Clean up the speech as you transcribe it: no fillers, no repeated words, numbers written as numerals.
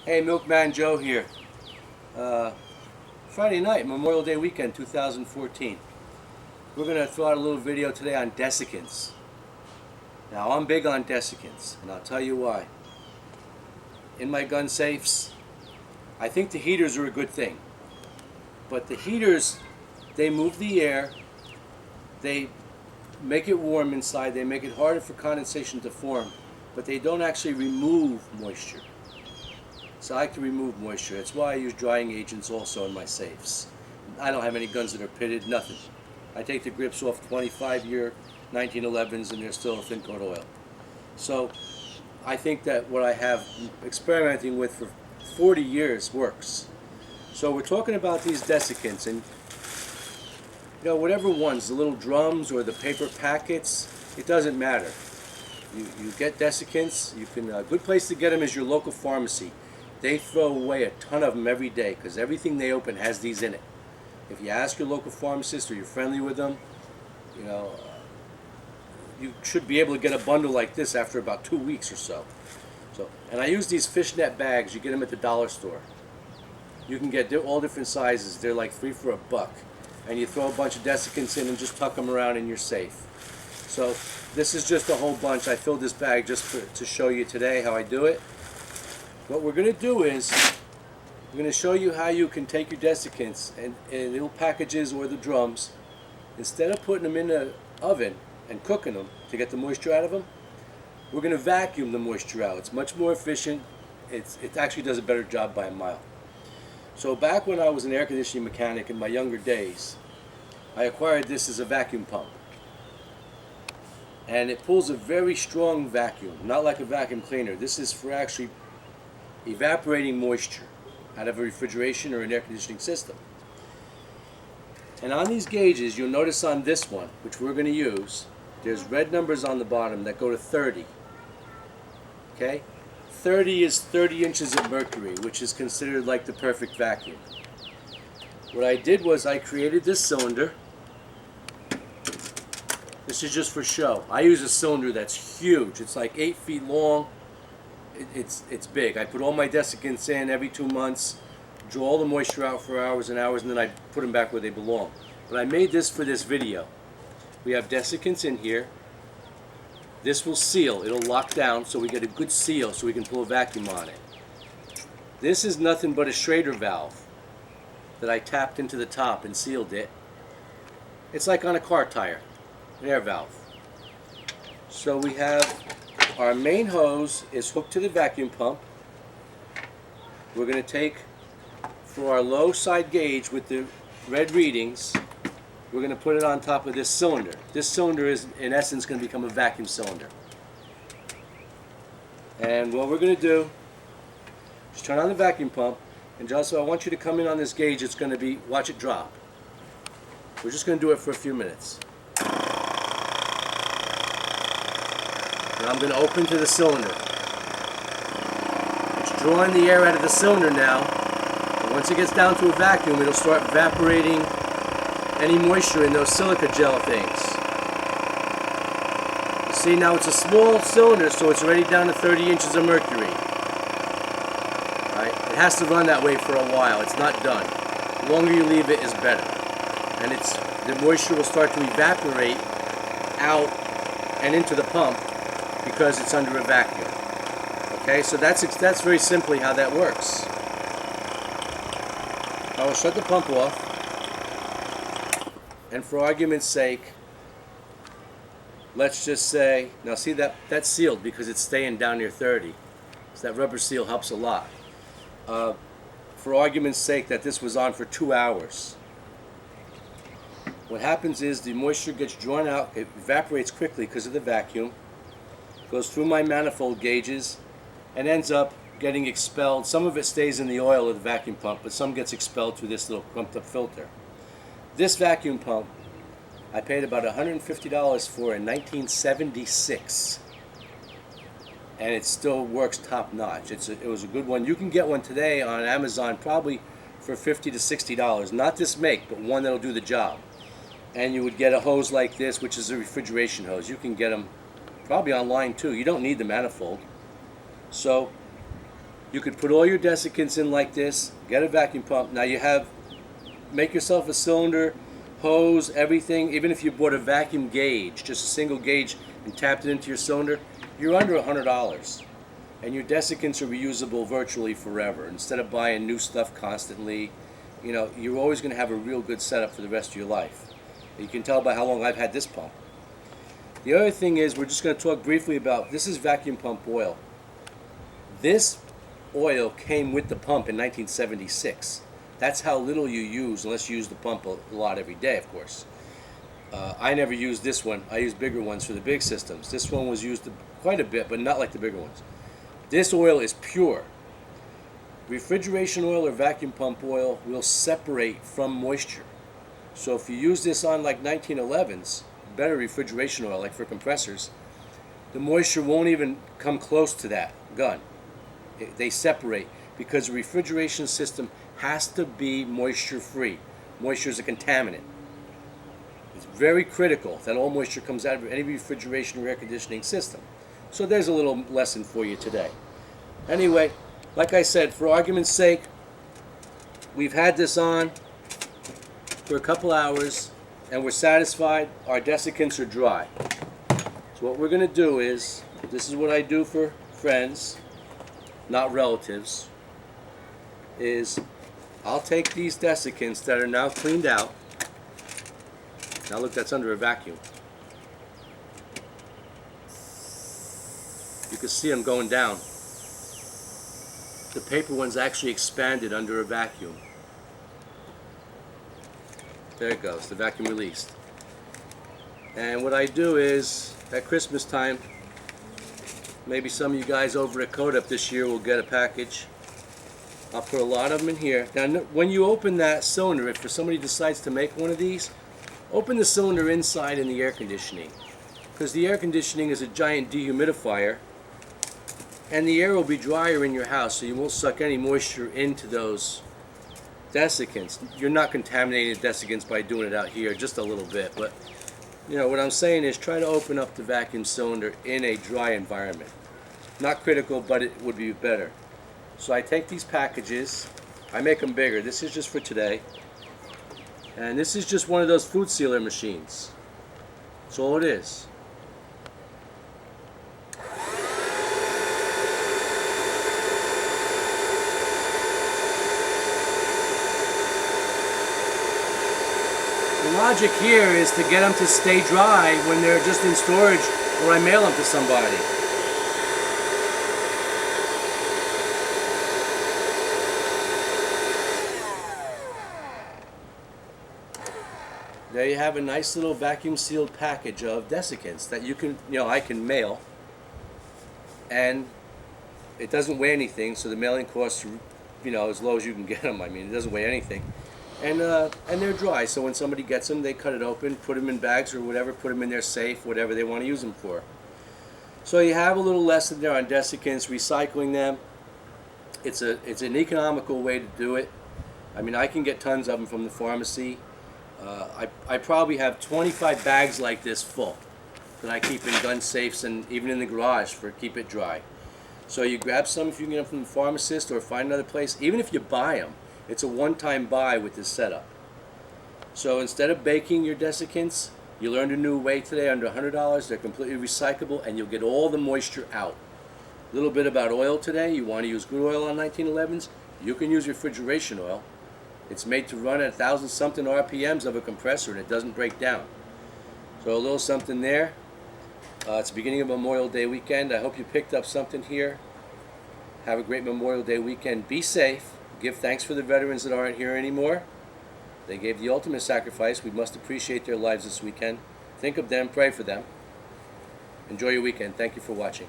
Hey, Milkman Joe here. Friday night, Memorial Day weekend 2014. We're going to throw out a little video today on desiccants. Now, I'm big on desiccants, and I'll tell you why. In my gun safes, I think the heaters are a good thing. But the heaters, they move the air, they make it warm inside, they make it harder for condensation to form, but they don't actually remove moisture. So I like to remove moisture. That's why I use drying agents also in my safes. I don't have any guns that are pitted, nothing. I take the grips off 25-year 1911s and they're still a thin coat oil. So I think that what I have experimenting with for 40 years works. So we're talking about these desiccants, and whatever ones, the little drums or the paper packets, it doesn't matter. You get desiccants. You can a good place to get them is your local pharmacy. They throw away a ton of them every day because everything they open has these in it. If you ask your local pharmacist or you're friendly with them, you should be able to get a bundle like this after about 2 weeks or so. And I use these fishnet bags. You get them at the dollar store. You can get all different sizes. They're like 3 for $1. And you throw a bunch of desiccants in and just tuck them around and you're safe. So this is just a whole bunch. I filled this bag just to show you today how I do it. What we're going to do is we're going to show you how you can take your desiccants and little packages or the drums. Instead of putting them in the oven and cooking them to get the moisture out of them, we're going to vacuum the moisture out. It's much more efficient. It actually does a better job by a mile. So back when I was an air conditioning mechanic in my younger days, I acquired this as a vacuum pump. And it pulls a very strong vacuum, not like a vacuum cleaner. This is for actually evaporating moisture out of a refrigeration or an air conditioning system. And on these gauges, you'll notice on this one, which we're going to use, there's red numbers on the bottom that go to 30. Okay? 30 is 30 inches of mercury, which is considered like the perfect vacuum. What I did was I created this cylinder. This is just for show. I use a cylinder that's huge. It's like 8 feet long. It's big. I put all my desiccants in every 2 months, draw all the moisture out for hours and hours, and then I put them back where they belong. But I made this for this video. We have desiccants in here. This will seal. It'll lock down so we get a good seal so we can pull a vacuum on it. This is nothing but a Schrader valve that I tapped into the top and sealed it. It's like on a car tire, an air valve. So we have our main hose is hooked to the vacuum pump. We're going to take, for our low side gauge with the red readings, we're going to put it on top of this cylinder. This cylinder is, in essence, going to become a vacuum cylinder. And what we're going to do is turn on the vacuum pump, and Joshua, I want you to come in on this gauge. It's going to be, watch it drop. We're just going to do it for a few minutes. And I'm going to open to the cylinder. It's drawing the air out of the cylinder now. And once it gets down to a vacuum, it'll start evaporating any moisture in those silica gel things. You see, now it's a small cylinder, so it's already down to 30 inches of mercury. Right? It has to run that way for a while. It's not done. The longer you leave it is better. And the moisture will start to evaporate out and into the pump because it's under a vacuum. Okay, so that's very simply how that works. I will shut the pump off, and for argument's sake, let's just say, now see that's sealed because it's staying down near 30. So that rubber seal helps a lot. For argument's sake, that this was on for 2 hours. What happens is the moisture gets drawn out, it evaporates quickly because of the vacuum, goes through my manifold gauges, and ends up getting expelled. Some of it stays in the oil of the vacuum pump, but some gets expelled through this little crumped up filter. This vacuum pump, I paid about $150 for in 1976. And it still works top notch. It was a good one. You can get one today on Amazon probably for $50 to $60. Not this make, but one that'll do the job. And you would get a hose like this, which is a refrigeration hose. You can get them probably online too. You don't need the manifold. So You could put all your desiccants in like this, get a vacuum pump. Now you have, make yourself a cylinder, hose, everything. Even if you bought a vacuum gauge, just a single gauge, and tapped it into your cylinder, you're under $100. And your desiccants are reusable virtually forever. Instead of buying new stuff constantly, you know, you're always going to have a real good setup for the rest of your life. You can tell by how long I've had this pump. The other thing is, we're just going to talk briefly about, this is vacuum pump oil. This oil came with the pump in 1976. That's how little you use, unless you use the pump a lot every day, of course. I never used this one. I used bigger ones for the big systems. This one was used quite a bit, but not like the bigger ones. This oil is pure. Refrigeration oil or vacuum pump oil will separate from moisture. So if you use this on like 1911s, better refrigeration oil, like for compressors, the moisture won't even come close to that gun. They separate because the refrigeration system has to be moisture free. Moisture is a contaminant. It's very critical that all moisture comes out of any refrigeration or air conditioning system. So there's a little lesson for you today. Anyway, like I said, for argument's sake, we've had this on for a couple hours and we're satisfied. Our desiccants are dry. So what we're going to do is, this is what I do for friends, not relatives, is I'll take these desiccants that are now cleaned out. Now look, that's under a vacuum. You can see them going down. The paper one's actually expanded under a vacuum. There it goes, the vacuum released. And what I do is, at Christmas time, maybe some of you guys over at Code Up this year will get a package. I'll put a lot of them in here. Now, when you open that cylinder, if somebody decides to make one of these, open the cylinder inside in the air conditioning. Because the air conditioning is a giant dehumidifier, and the air will be drier in your house, so you won't suck any moisture into those desiccants. You're not contaminating the desiccants by doing it out here, just a little bit. But, you know, what I'm saying is try to open up the vacuum cylinder in a dry environment. Not critical, but it would be better. So I take these packages, I make them bigger. This is just for today. And this is just one of those food sealer machines. That's all it is. The logic here is to get them to stay dry when they're just in storage, or I mail them to somebody. There you have a nice little vacuum sealed package of desiccants that you can, I can mail, and it doesn't weigh anything, so the mailing costs are, as low as you can get them. I mean, it doesn't weigh anything. And they're dry, so when somebody gets them, they cut it open, put them in bags or whatever, put them in their safe, whatever they want to use them for. So you have a little lesson there on desiccants, recycling them. It's an economical way to do it. I mean, I can get tons of them from the pharmacy. I probably have 25 bags like this full that I keep in gun safes and even in the garage for keep it dry. So you grab some if you can get them from the pharmacist or find another place. Even if you buy them, it's a one-time buy with this setup. So instead of baking your desiccants, you learned a new way today under $100. They're completely recyclable and you'll get all the moisture out. A little bit about oil today. You want to use good oil on 1911s? You can use refrigeration oil. It's made to run at 1,000-something RPMs of a compressor and it doesn't break down. So a little something there. It's the beginning of Memorial Day weekend. I hope you picked up something here. Have a great Memorial Day weekend. Be safe. Give thanks for the veterans that aren't here anymore. They gave the ultimate sacrifice. We must appreciate their lives this weekend. Think of them. Pray for them. Enjoy your weekend. Thank you for watching.